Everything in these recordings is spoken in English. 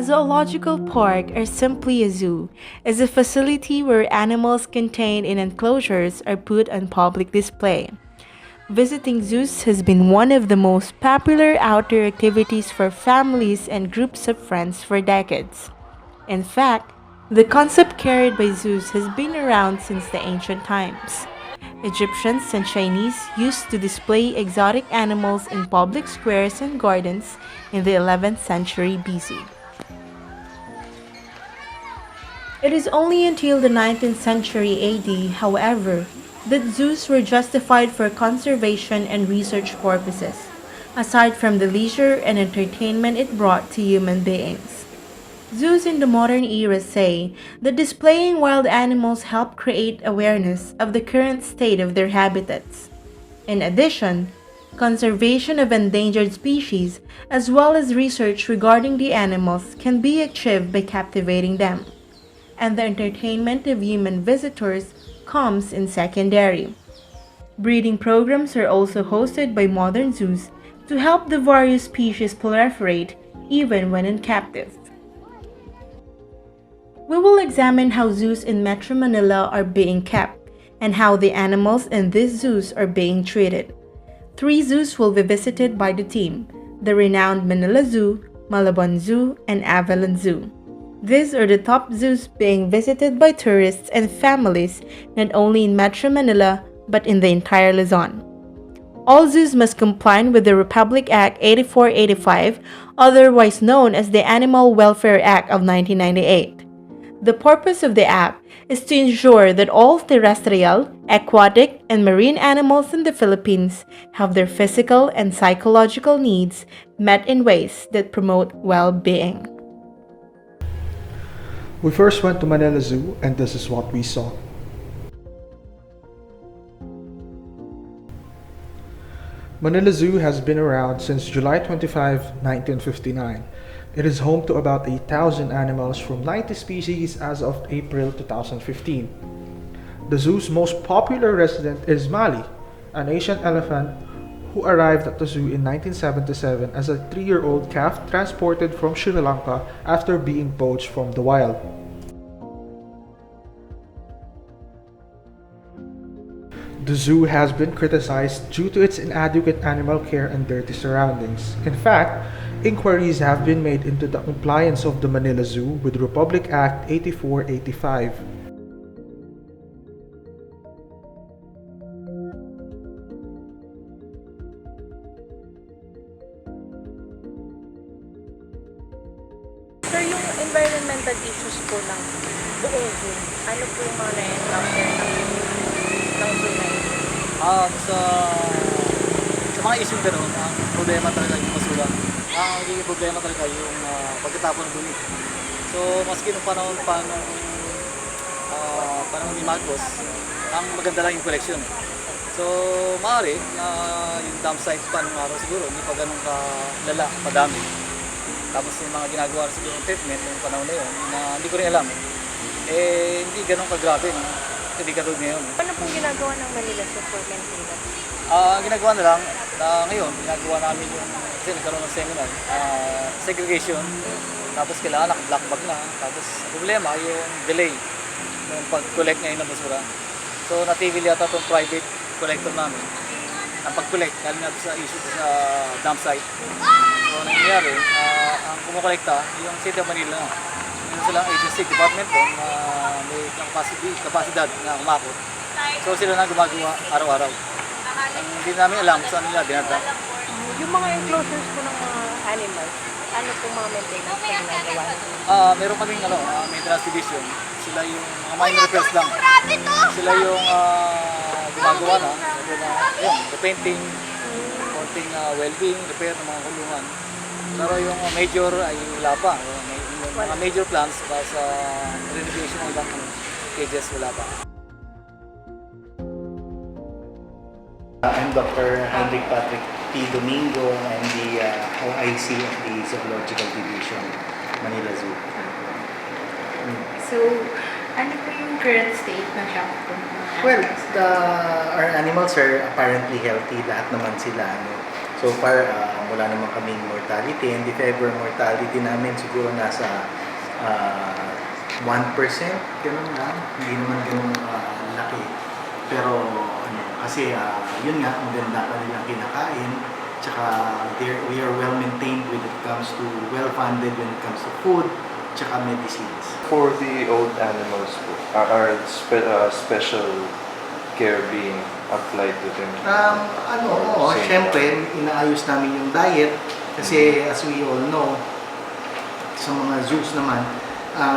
A zoological park, or simply a zoo, is a facility where animals contained in enclosures are put on public display. Visiting zoos has been one of the most popular outdoor activities for families and groups of friends for decades. In fact, the concept carried by zoos has been around since the ancient times. Egyptians and Chinese used to display exotic animals in public squares and gardens in the 11th century BC. It is only until the 19th century AD, however, that zoos were justified for conservation and research purposes, aside from the leisure and entertainment it brought to human beings. Zoos in the modern era say that displaying wild animals help create awareness of the current state of their habitats. In addition, conservation of endangered species as well as research regarding the animals can be achieved by captivating them, and the entertainment of human visitors comes in secondary. Breeding programs are also hosted by modern zoos to help the various species proliferate even when in captive. We will examine how zoos in Metro Manila are being kept and how the animals in these zoos are being treated. Three zoos will be visited by the team: the renowned Manila Zoo, Malabon Zoo, and Avalon Zoo. These are the top zoos being visited by tourists and families not only in Metro Manila but in the entire Luzon. All zoos must comply with the Republic Act 8485, otherwise known as the Animal Welfare Act of 1998. The purpose of the act is to ensure that all terrestrial, aquatic, and marine animals in the Philippines have their physical and psychological needs met in ways that promote well-being. We first went to Manila Zoo and this is what we saw. Manila Zoo has been around since July 25, 1959. It is home to about 8,000 animals from 90 species as of April 2015. The zoo's most popular resident is Mali, an Asian elephant who arrived at the zoo in 1977 as a 3-year-old calf transported from Sri Lanka after being poached from the wild. The zoo has been criticized due to its inadequate animal care and dirty surroundings. In fact, inquiries have been made into the compliance of the Manila Zoo with Republic Act 8485. Sir, yung environmental issues po ng buong zoo, ano po yung mga na-encounter ng zoo na ito? Sa mga issue gano'n, ang problema talaga yung basura. Ang nagiging problema talaga yung pagkatapon ng dumi. So, maski nung panahon ni Marcos, ang maganda lang yung collection. So, maaari yung dump site pa nung araw siguro, hindi pa ganun kalala, padami. Tapos yung mga ginagawa na siguro ng treatment nung panahon na yun, na hindi ko rin alam. Hindi ganun kagrabe, no? Hindi katulad ngayon. Ano pong ginagawa ng Manila Zoo for maintenance? Ginagawa na lang, ngayon, ginagawa namin yung, kasi nagkaroon ng seminar, segregation, tapos kailangan naka-black bag na, tapos problema yung delay ng pag-collect ngayon ng basura. So natigil yata itong private collector namin, ang pag-collect, galing natin sa issue sa dump site. So nangyayari, ang kumukolekta, yung City of Manila na. Meron silang agency, department doon, may kapasidad na umakot. So sila na gumagawa araw-araw. Hindi namin alam saan nila dinadala. Yung mga enclosures po ng mga animals, ano pong mga maintenance na ginagawa? Meron kaming maintenance division. Sila yung mga minor repairs lang. Sila yung gumagawa na. The painting, konting welding, repair ng mga kulungan. Pero yung major ay wala pa. Yung mga major plans para sa renovation ng ibang cages wala pa. I'm Dr. Hendrik Patrick P. Domingo. I'm the OIC of the Zoological Division, Manila Zoo. So, ano po yung current state ng health po? Well, our animals are apparently healthy. Lahat naman sila. So far, wala naman kaming mortality, and if ever mortality namin siguro nasa 1%, ganun lang. Hindi naman ganun laki. Pero ano, kasi yun nga, maganda pa nilang kinakain. Tsaka we are well maintained when it comes to, well funded when it comes to food, tsaka medicines. For the old animals, special care being applied to them? Same. Syempre, inaayos namin yung diet kasi as we all know, sa mga zoos naman,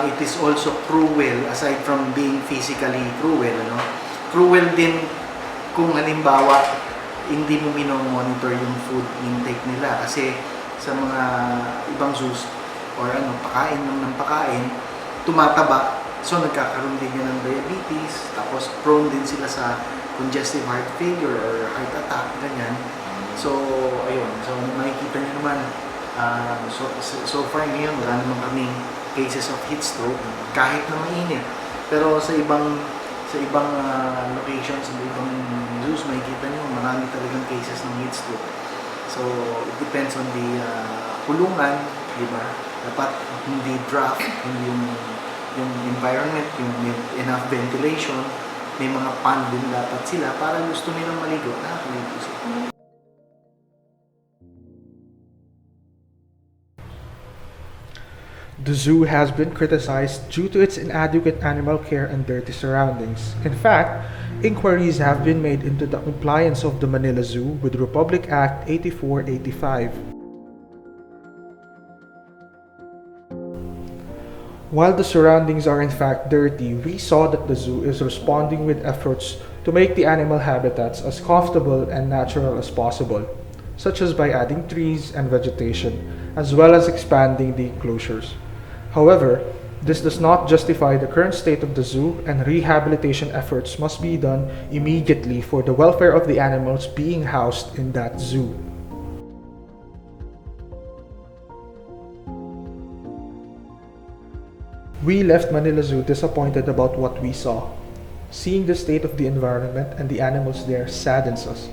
it is also cruel aside from being physically cruel, cruel din kung halimbawa hindi mo monitor yung food intake nila kasi sa mga ibang zoos or pakain ng pakain, tumataba, so nagkakaroon din yan ng diabetes, tapos prone din sila sa congestive heart failure or heart attack, ganyan. So ayun, so makikita niyo naman, so far ngayon wala naman kaming cases of heat stroke kahit na mainit, pero sa ibang locations, sa ibang zoos, makikita nyo marami talagang cases ng heat stroke. So it depends on the kulungan, di ba? Dapat hindi draft, hindi yung environment, yung enough ventilation, may mga fan din dapat sila para gusto nilang maligo, nakakaligo sila. The zoo has been criticized due to its inadequate animal care and dirty surroundings. In fact, inquiries have been made into the compliance of the Manila Zoo with Republic Act 8485. While the surroundings are in fact dirty, we saw that the zoo is responding with efforts to make the animal habitats as comfortable and natural as possible, such as by adding trees and vegetation, as well as expanding the enclosures. However, this does not justify the current state of the zoo, and rehabilitation efforts must be done immediately for the welfare of the animals being housed in that zoo. We left Manila Zoo disappointed about what we saw. Seeing the state of the environment and the animals there saddens us.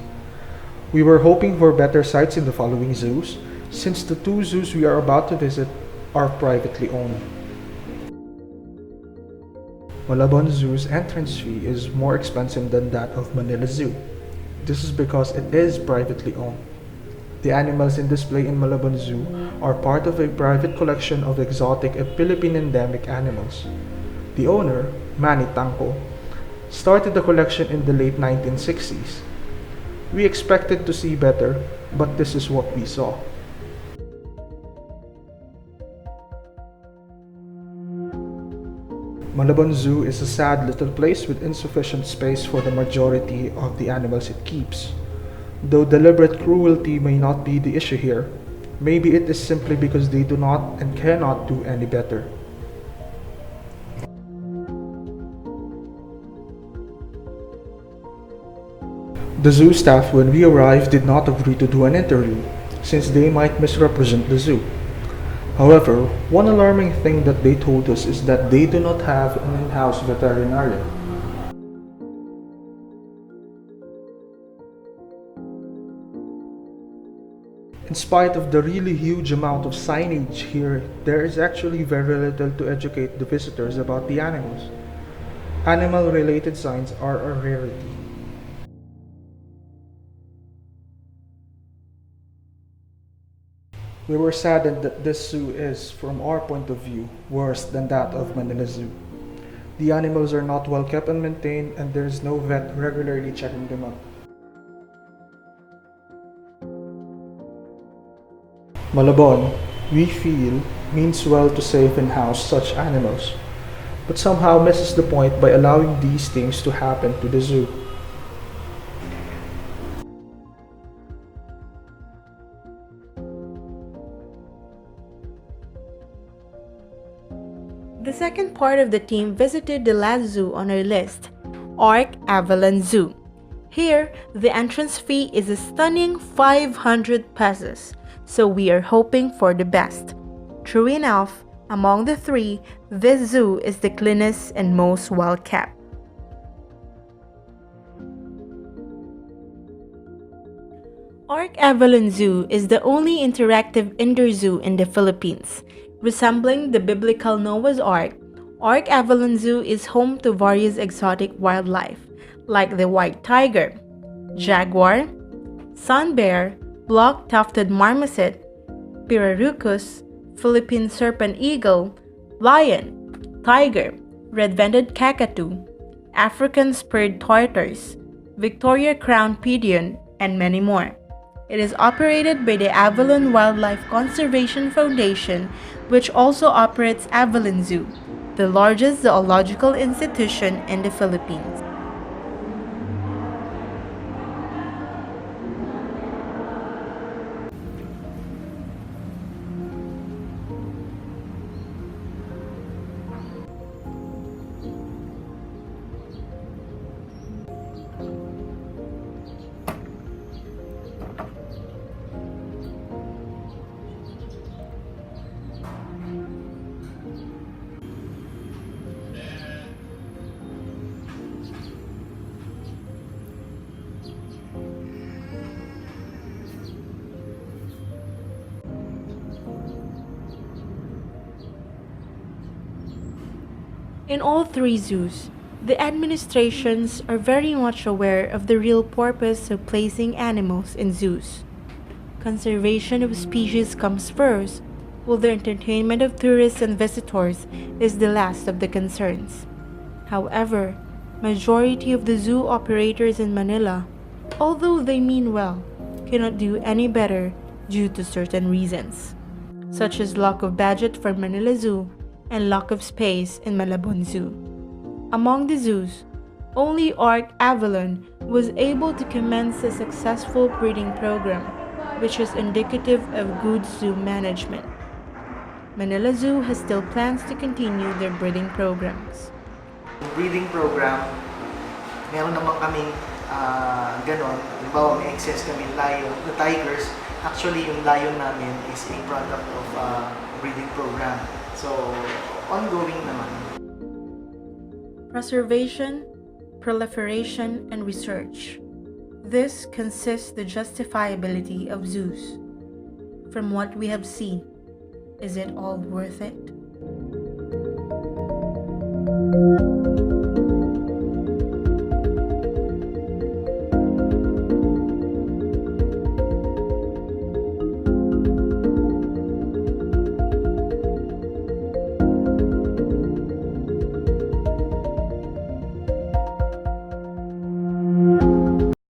We were hoping for better sights in the following zoos, since the two zoos we are about to visit are privately owned. Malabon Zoo's entrance fee is more expensive than that of Manila Zoo. This is because it is privately owned. The animals in display in Malabon Zoo are part of a private collection of exotic and Philippine endemic animals. The owner, Manny Tangco, started the collection in the late 1960s. We expected to see better, but this is what we saw. Malabon Zoo is a sad little place with insufficient space for the majority of the animals it keeps. Though deliberate cruelty may not be the issue here, maybe it is simply because they do not and cannot do any better. The zoo staff, when we arrived, did not agree to do an interview, since they might misrepresent the zoo. However, one alarming thing that they told us is that they do not have an in-house veterinarian. In spite of the really huge amount of signage here, there is actually very little to educate the visitors about the animals. Animal-related signs are a rarity. We were saddened that this zoo is, from our point of view, worse than that of Manila Zoo. The animals are not well kept and maintained, and there is no vet regularly checking them up. Malabon, we feel, means well to save and house such animals, but somehow misses the point by allowing these things to happen to the zoo. The second part of the team visited the last zoo on our list, Ark Avalon Zoo. Here, the entrance fee is a stunning 500 pesos, so we are hoping for the best. True enough, among the three, this zoo is the cleanest and most well kept. Arc Avalon Zoo is the only interactive indoor zoo in the Philippines. Resembling the biblical Noah's Ark, Arc Avalon Zoo is home to various exotic wildlife, like the white tiger, jaguar, sun bear, block-tufted marmoset, pirarucus, Philippine serpent eagle, lion, tiger, red-vented kakadu, African spurred tortoise, Victoria crowned pigeon, and many more. It is operated by the Avalon Wildlife Conservation Foundation, which also operates Avalon Zoo, the largest zoological institution in the Philippines. In all three zoos, the administrations are very much aware of the real purpose of placing animals in zoos. Conservation of species comes first, while the entertainment of tourists and visitors is the last of the concerns. However, majority of the zoo operators in Manila, although they mean well, cannot do any better due to certain reasons, such as lack of budget for Manila Zoo and lack of space in Malabon Zoo. Among the zoos, only Arc Avalon was able to commence a successful breeding program, which is indicative of good zoo management. Manila Zoo has still plans to continue their breeding programs. Breeding program, meron naman kaming ganon. Halimbawa, may excess kami lion, the tigers. Actually, yung lion namin is a product of breeding program. So, ongoing naman. Preservation, proliferation, and research. This consists the justifiability of zoos. From what we have seen, is it all worth it?